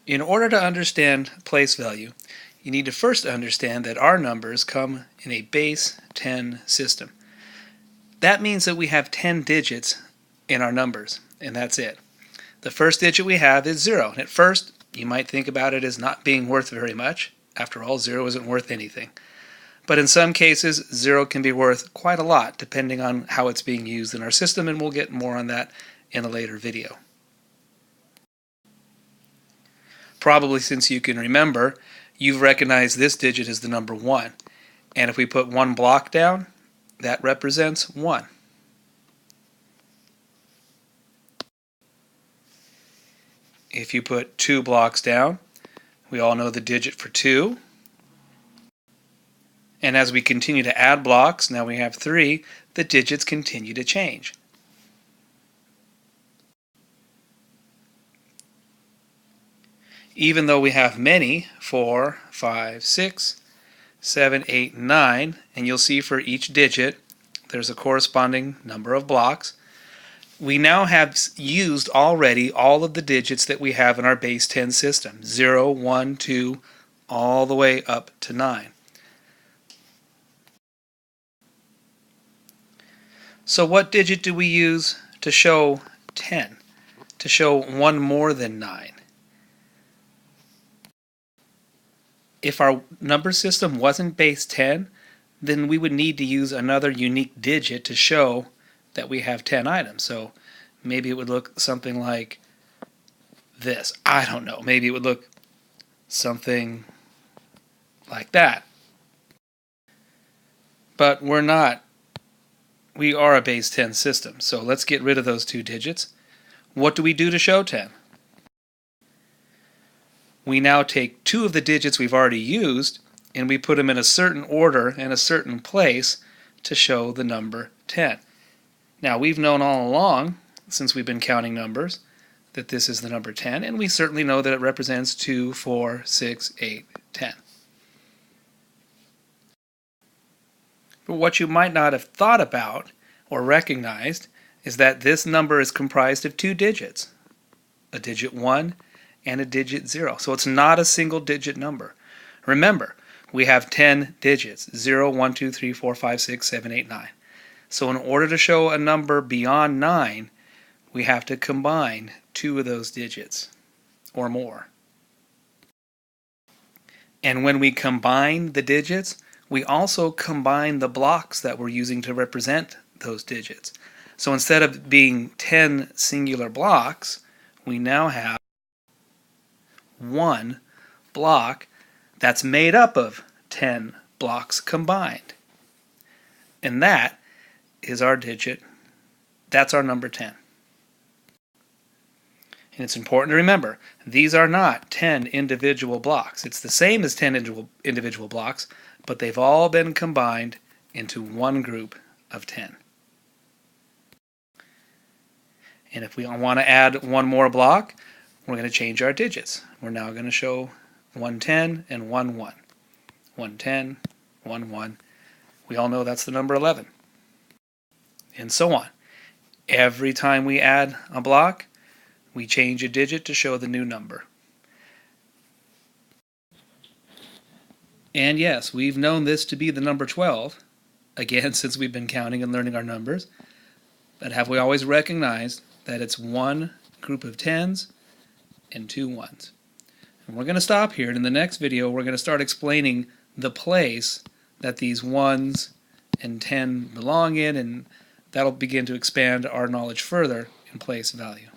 In order to understand place value, you need to first understand that our numbers come in a base 10 system. That means that we have 10 digits in our numbers, and that's it. The first digit we have is 0, and at first you might think about it as not being worth very much. After all, 0 isn't worth anything. But in some cases, 0 can be worth quite a lot depending on how it's being used in our system, and we'll get more on that in a later video. Probably since you can remember, you've recognized this digit as the number 1. And if we put one block down, that represents 1. If you put 2 blocks down, we all know the digit for 2. And as we continue to add blocks, now we have 3, the digits continue to change. Even though we have many, 4, 5, 6, 7, 8, 9, and you'll see for each digit there's a corresponding number of blocks, we now have used already all of the digits that we have in our base 10 system, 0, 1, 2, all the way up to 9. So what digit do we use to show 10, to show one more than 9? If our number system wasn't base 10, then we would need to use another unique digit to show that we have 10 items. So maybe it would look something like this. I don't know. Maybe it would look something like that. But we're not. We are a base 10 system. So let's get rid of those 2 digits. What do we do to show 10? We now take 2 of the digits we've already used and we put them in a certain order and a certain place to show the number 10. Now we've known all along, since we've been counting numbers, that this is the number 10, and we certainly know that it represents 2, 4, 6, 8, 10. But what you might not have thought about or recognized is that this number is comprised of 2 digits, a digit 1 and a digit 0. So it's not a single digit number. Remember, we have 10 digits, 0, 1, 2, 3, 4, 5, 6, 7, 8, 9. So in order to show a number beyond 9, we have to combine 2 of those digits or more. And when we combine the digits, we also combine the blocks that we're using to represent those digits. So instead of being 10 singular blocks, we now have one block that's made up of 10 blocks combined. And that is our digit. That's our number 10. And it's important to remember, these are not 10 individual blocks. It's the same as 10 individual blocks, but they've all been combined into one group of 10. And if we want to add one more block, we're going to change our digits. We're now going to show 110 and 11. 110, 11. We all know that's the number 11. And so on. Every time we add a block, we change a digit to show the new number. And yes, we've known this to be the number 12, again, since we've been counting and learning our numbers. But have we always recognized that it's one group of 10s and 2 1s? And we're going to stop here, and in the next video we're going to start explaining the place that these 1s and 10 belong in, and that'll begin to expand our knowledge further in place value.